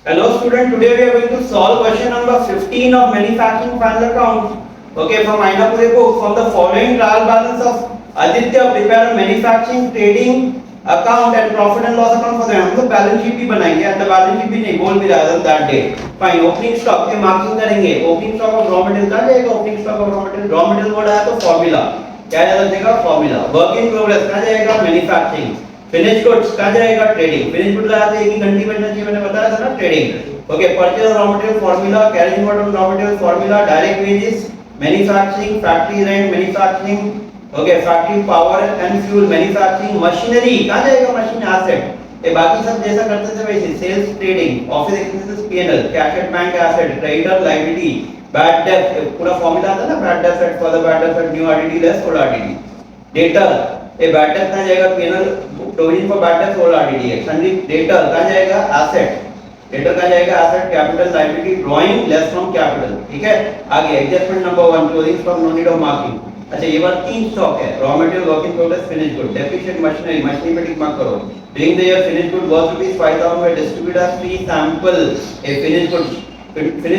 Hello student, today we are going to solve question number 15 of manufacturing final account. Okay, from Ainapuri book, from the following trial balance of Aditya prepare a manufacturing trading account and profit and loss account for them. हम लोग balance sheet भी बनाएंगे, and the balance sheet भी नहीं बोल भी रहा था that day. Fine, opening stock पे मार्किंग करेंगे. Opening stock of raw material कहाँ जाएगा? Opening stock of raw material बोला है तो formula क्या याद रखिएगा? Formula. Work in progress कहाँ जाएगा? Manufacturing. फिनिश गुड्स कहाँ जाएगा? ट्रेडिंग. फिनिश गुड्स आते हैं एक घंटी बनना चाहिए, मैंने बताया था ना, trading. Okay, purchase raw material formula, carrying forward raw material formula, direct wages, manufacturing, factory rent, manufacturing, okay, factory power and fuel, manufacturing, machinery कहाँ जाएगा? Machine asset. ये बाकी सब जैसा करते थे वैसे. Sales, trading, office expenses, PNL, cash at bank asset, creditor, liability, bad debt, पूरा फार्मूला आता है ना, bad debt for the bad debt, new RDD less old RDD. Debtor ये बैड डेट कहाँ जाएगा? PNL provision for bad debt old RDD है. Sundry debtor कहाँ जाएगा? एसेट. डेटर कहाँ जाएगा? Asset, capital, liability, drawing less from capital. ठीक है, आगे adjustment number 1, closing stock, no need of marking. अच्छा, ये बार तीन स्टॉक है, raw material, work in progress, finish good. Depreciate machinery, machinery पे टिक मार्क करो. During the year finish good worth ₹5000 में डिस्ट्रीब्यूट एज फ्री सैंपल. ए finish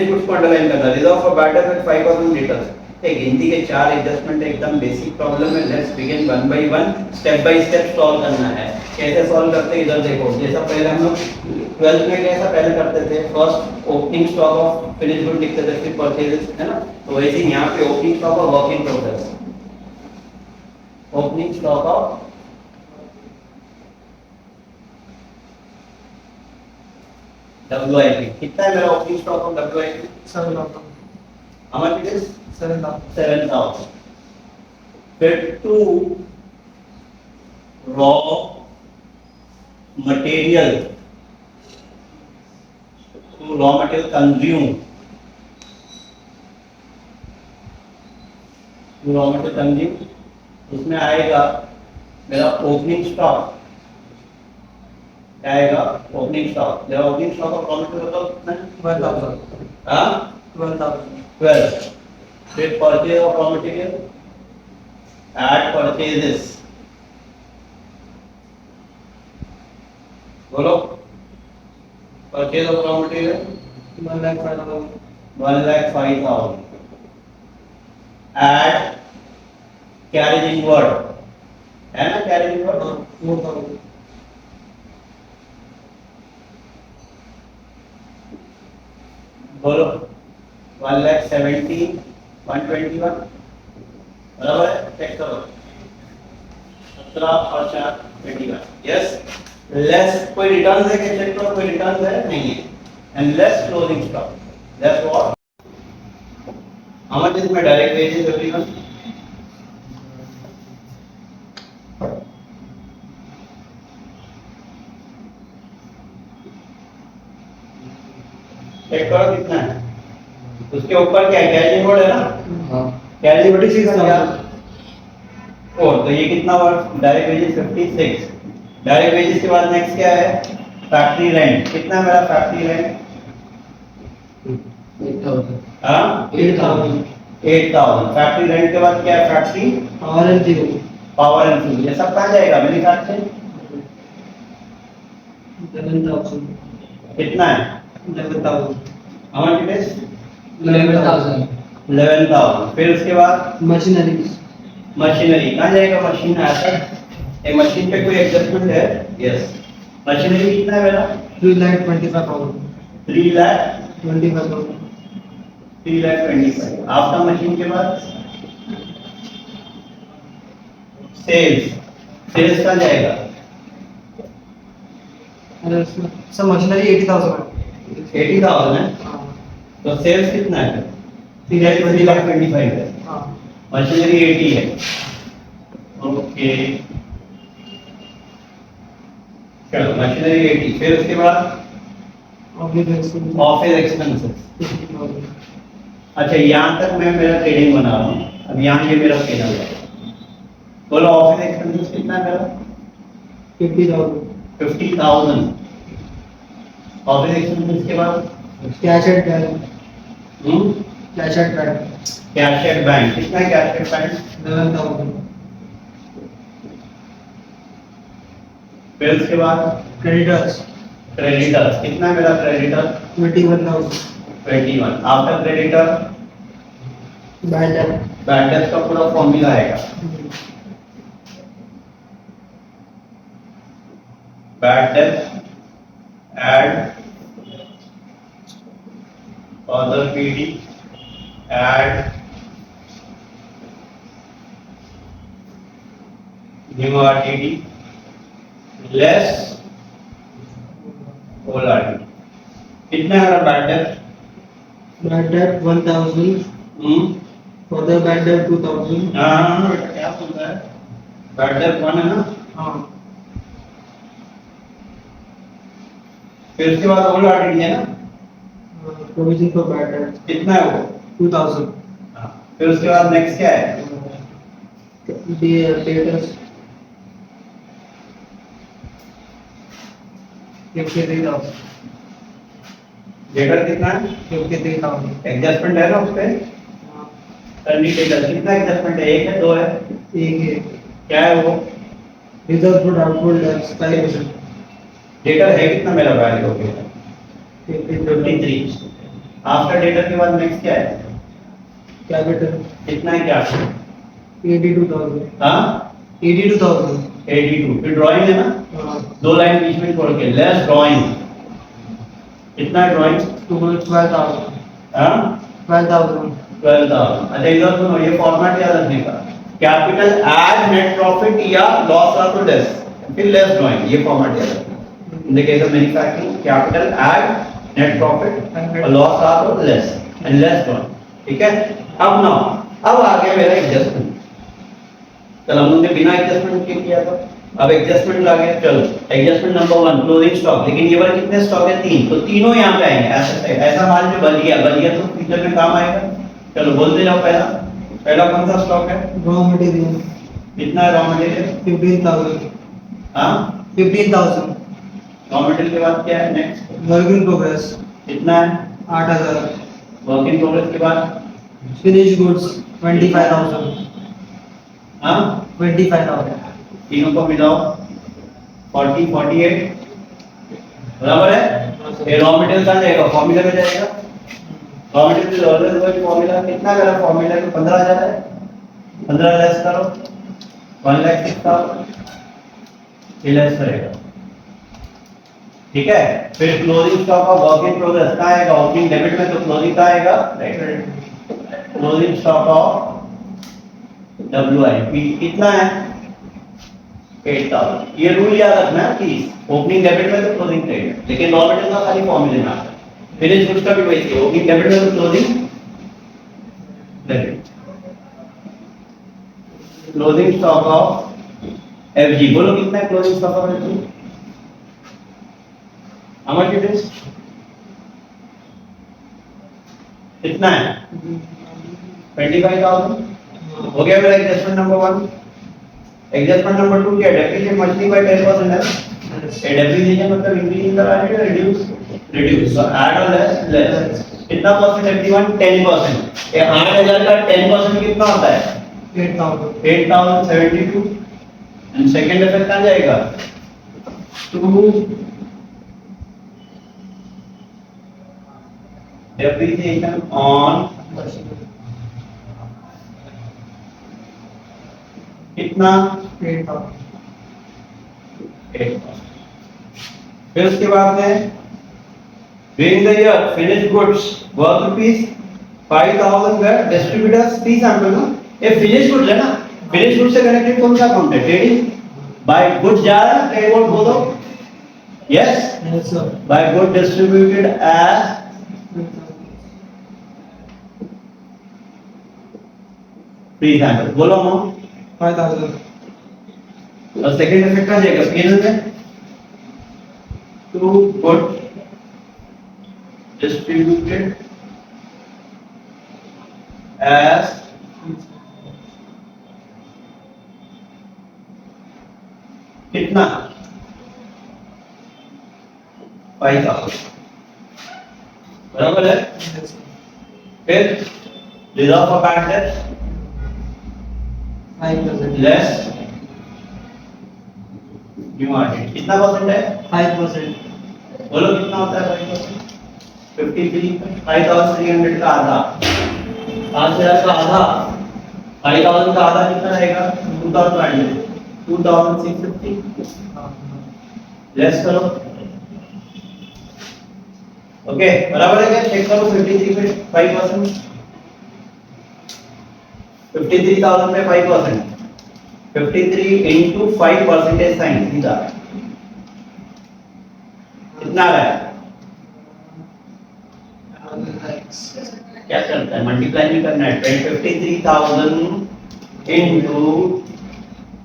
goods को underline करना. Reserve for bad date 5000 litres. एक गिनती के चार एडजस्टमेंट एकदम बेसिक प्रॉब्लम है. Let's begin one by one, step by step solve करना है. कैसे सॉल्व करते हैं इधर देखो. जैसा पहले हम लोग 12th में कैसा पहले करते थे, first opening stock of finish good लिखते थे, फिर परचेजेस, है ना. तो वैसे ही यहाँ पे opening stock of work in progress, opening stock of WIP. कितना है मेरा opening stock of WIP? 7,000. How much it is? 7,000. 7,000. फिर to raw material, to raw material consume, to raw material consume, उसमें आएगा मेरा ओपनिंग स्टॉक. क्या आएगा? Opening stock. मेरा opening stock of raw material बताओ कितना है? 12,000. हाँ, 12,000. 12. फिर purchase of raw material, add purchases, बोलो. Purchase of raw material 1,05,000. 1,05,000. Add carriage inward, है ना, कैरेज इनवर्ड 4,000. बोलो. 1,70,000, 121 बराबर है. चेक करो. 17 और 4 21. यस. लेस कोई रिटर्न है क्या? चेक करो कोई रिटर्न है? नहीं है. And less closing stock. That's what. How much is my direct wages everyone? Check करो कितना है. उसके ऊपर क्या है? कैरिज इनवर्ड है ना. हाँ. Carriage inward 6,000. और तो ये कितना हुआ? Direct wages 56. डायरेक्ट वेजेस के बाद नेक्स्ट क्या है? Factory rent. कितना मेरा फैक्ट्री रेंट? 8,000. हाँ, 8,000. 8,000. फैक्ट्री रेंट के बाद क्या है? Factory power and fuel. Power and fuel. ये सब कहाँ जाएगा? मैन्युफैक्चरिंग. 11,000. कितना है? 11,000. How much it is? 11,000. 11,000. फिर उसके बाद मशीनरीज. मशीनरी कहाँ जाएगा? Machine asset. ये मशीन पे कोई एडजस्टमेंट है? यस. मशीनरी कितना है मेरा? 3,25,000. 3,25,000. 3,25,000. आफ्टर मशीन के बाद सेल्स. सेल्स कहाँ जाएगा? सर मशीनरी 80,000 है. 80,000 है. हाँ. तो सेल्स कितना है? 3,25,000 है. हाँ. मशीनरी 80 है. ओके, चलो मशीनरी 80. फिर उसके बाद ऑफिस एक्सपेंसेस. 50,000. अच्छा, यहाँ तक मैं मेरा ट्रेडिंग बना रहा हूँ. अब यहाँ ये मेरा पेनल है. बोलो ऑफिस एक्सपेंसेस कितना है मेरा? 50,000. 50,000. ऑफिस एक्सपेंसेस के बाद cash at bank. Cash at bank. Cash at bank. कितना है कैश एट बैंक? 11,000. फिर उसके बाद क्रेडिटर्स क्रेडिटर कितना है मेरा creditor 21,000. 21 after creditor Bad debt. Bad debt का पूरा फॉर्मूला आएगा bad debt add other PD add new RTD less old RTD कितना है bad debt Bad debt 1,000. Further bad debt 2,000. हाँ बेटा क्या बोल रहा है बैड डेट 1 है ना हाँ. फिर उसके बाद ओल्ड RTD है ना Provision for bad debt कितना है वो 2,000. हाँ, फिर उसके बाद नेक्स्ट क्या है Debtors 53,000. डेटर कितना है 53,000. एडजस्टमेंट है ना उस पे करनी डेटर कितना एडजस्टमेंट है एक है दो है एक है क्या है वो reserve for doubtful debts 5%. Debtor है कितना मेरा वैल्यू हो गया 53,000. 53 आफ्टर डेटर के बाद नेक्स्ट क्या है Capital कितना है क्या 82,000. हाँ 82,000. 82 फिर ड्राइंग है ना हाँ. दो लाइन बीच में छोड़ के लेस ड्राइंग कितना है ड्राइंग 12,000. हाँ 12,000. 12,000 अच्छा इधर सुनो ये फॉर्मेट याद रखने का कैपिटल एड नेट प्रॉफिट या लॉस आफ्टर लेस फिर लेस ड्राइंग ये फॉर्मेट याद रखना in the case of manufacturing capital add net profit और loss after less and less drawing ठीक है अब ना अब आ गया मेरा एडजस्टमेंट कल हमने बिना एडजस्टमेंट के किया था अब एडजस्टमेंट आ गया चलो एडजस्टमेंट नंबर 1 क्लोजिंग स्टॉक लेकिन ये वाला कितने स्टॉक है 3 तो तीनों यहां पे आएंगे ऐसा माल जो बलिया तो फ्यूचर में काम आएगा चलो बोलते जाओ पहला कौन सा स्टॉक है Raw material कितना है रॉ मटेरियल 15,000. हां 15,000. रॉ मटेरियल के बाद क्या है नेक्स्ट Work in progress कितना है 8,000. वर्क इन प्रोग्रेस के बाद Finished goods 25,000. हां 25,000. तीनों को मिलाओ 40 48 बराबर है ये रॉ मटेरियल का जाएगा फॉर्मूला में जाएगा रॉ मटेरियल ऑलवेज वही फॉर्मूला कितना मेरा फॉर्मूला है 15,000 है 15 लेस करो 1,06,000 ये लेस करेगा ठीक है फिर closing stock of work in progress का आएगा ओपनिंग डेबिट में तो क्लोजिंग का आएगा क्लोजिंग स्टॉक ऑफ WIP कितना है 8,000 ये रूल याद रखना है प्लीज ओपनिंग डेबिट में तो क्लोजिंग क्रेडिट लेकिन रॉ मटेरियल का खाली फॉर्मूले में आता है फिनिश गुड्स का भी वही है ओपनिंग डेबिट में तो closing credit closing stock of FG बोलो कितना है closing stock of FG how much it is कितना है 25,000 हो गया मेरा एडजस्टमेंट नंबर 1 एडजस्टमेंट नंबर 2 क्या डेप्रिसिएशन मल्टीप्लाई बाय 10% है डेप्रिसिएशन मतलब increase in the value reduce so add or less कितना परसेंट 71 10% ये 8,000 का 10% कितना होता है 8,000. 8,072 एंड सेकंड इफेक्ट कहां जाएगा 2 depreciation on कितना 8,000. 8,000 फिर उसके बाद में during the year finished goods worth rupees 5,000 were distributors fee sample ना ये finished goods है ना finished goods से कनेक्टेड कौन सा अकाउंट है ट्रेडिंग बाय गुड्स जा रहा है ट्रेड बोल दो yes Yes sir. By good distributed as free sample बोलो अमाउंट 5,000. और सेकंड इफेक्ट आ जाएगा पीएनएल में टू गुड डिस्ट्रीब्यूटेड एज कितना 5,000 बराबर है Yes sir. फिर reserve for bad debt 5%. Less new आर्टिट कितना परसेंट है 5%. बोलो कितना होता है 5%? 53, 5300 का आधा, 5000 का आधा, 5000 का आधा कितना रहेगा? 2500, 2650 लेस करो। ओके बराबर है क्या? चेक करो 53 पे 5%, 53,000 पे 5%, 53 into 5 परसेंटेज साइन सीधा कितना आ रहा है? क्या करता है? मल्टीप्लाई नहीं करना है। 53,000 into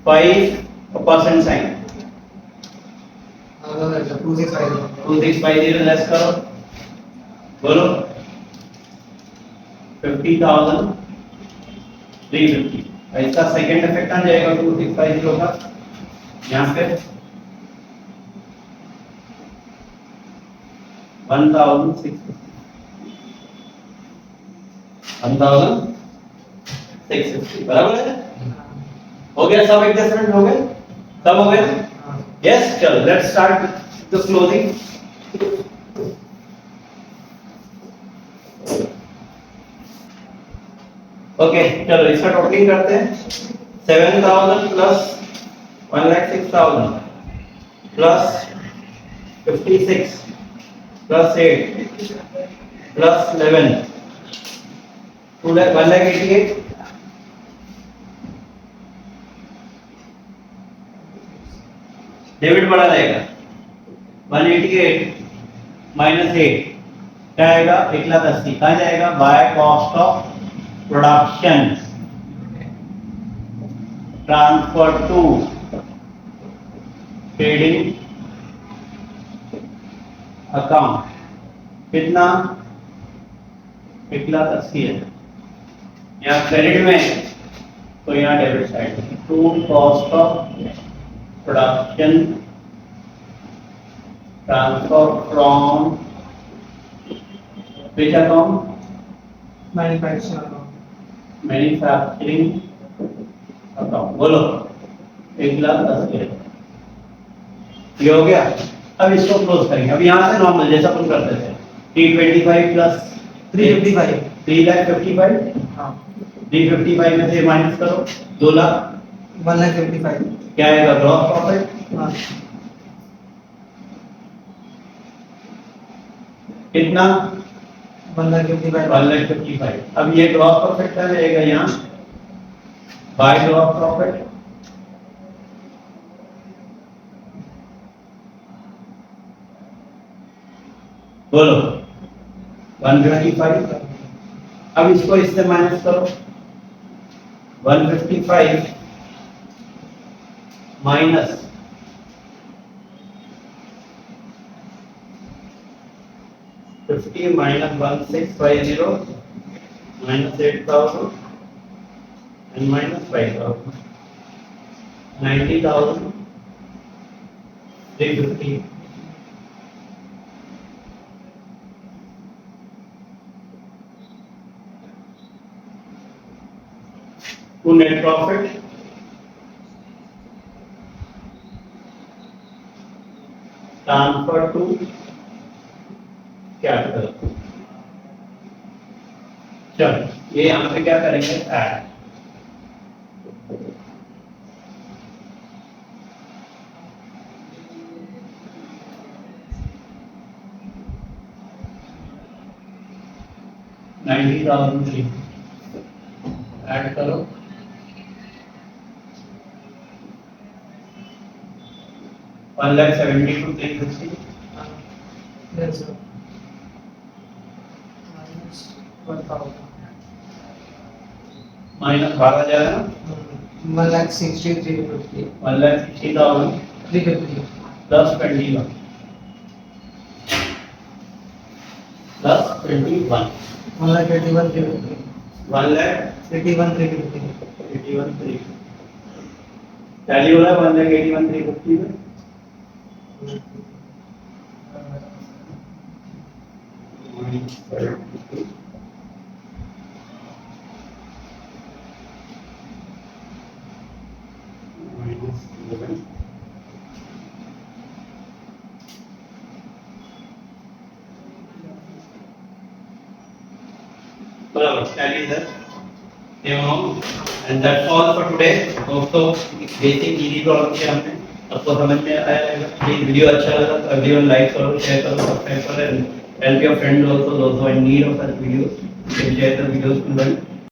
5% साइन 2650 लेस करो। बोलो 50,350। इसका सेकंड इफेक्ट आ जाएगा 2650 का यहाँ पे 1650 बराबर है? हो गया सब एडजस्टमेंट हो गए? सब हो गए? यस चलो let's start the closing. Okay चलो इसका टोटलिंग करते हैं। 7,000 plus 1,06,000 plus 56 plus 8 plus 11 1,88 debit बढ़ा रहेगा 188 माइनस 8 क्या आएगा? 1,80,000 कहाँ जाएगा? By cost of production transfer to trading account कितना? 1,80,000 है। यहाँ क्रेडिट में तो यहाँ debit side to cost of production transfer from which account? Manufacturing account. बोलो 1,80,000 ये हो गया। अब इसको क्लोज करेंगे। अब यहाँ से नॉर्मल जैसा अपन करते थे 325 प्लस 355 3,55 हाँ 355 में से माइनस करो 2 लाख 1,55,000 क्या आएगा? ग्रॉस प्रॉफिट हाँ कितना? 1,55,000 1,55,000। अब ये ग्रॉस प्रॉफिट क्या रहेगा यहाँ? बाय ग्रॉस प्रॉफिट बोलो 155। अब इसको इससे माइनस करो 155 minus 50 minus 1,650 minus 8,000 and minus 5,000 90,350 to net profit transfer to capital। चलो ये यहाँ पे क्या करेंगे? ऐड 90,000 ऐड करो 1,70,000 to 350 Yes, sir. Minus 1,000. Minus भागा जाएगा 1,63,350. 1,60,000 350. Plus 21 plus 21 1,81,350. 1,81,350 81,350. टैली हो रहा है 1,81,350 में बराबर टैली इधर and that's all for today. दोस्तों बेसिक ईडी प्रॉब्लम के हमने आपको समझ में आया होगा। प्लीज वीडियो अच्छा लगा तो एवरीवन लाइक करो, शेयर करो, सब्सक्राइब करो and help your friend also those who are in need of such videos. Share the videos to them.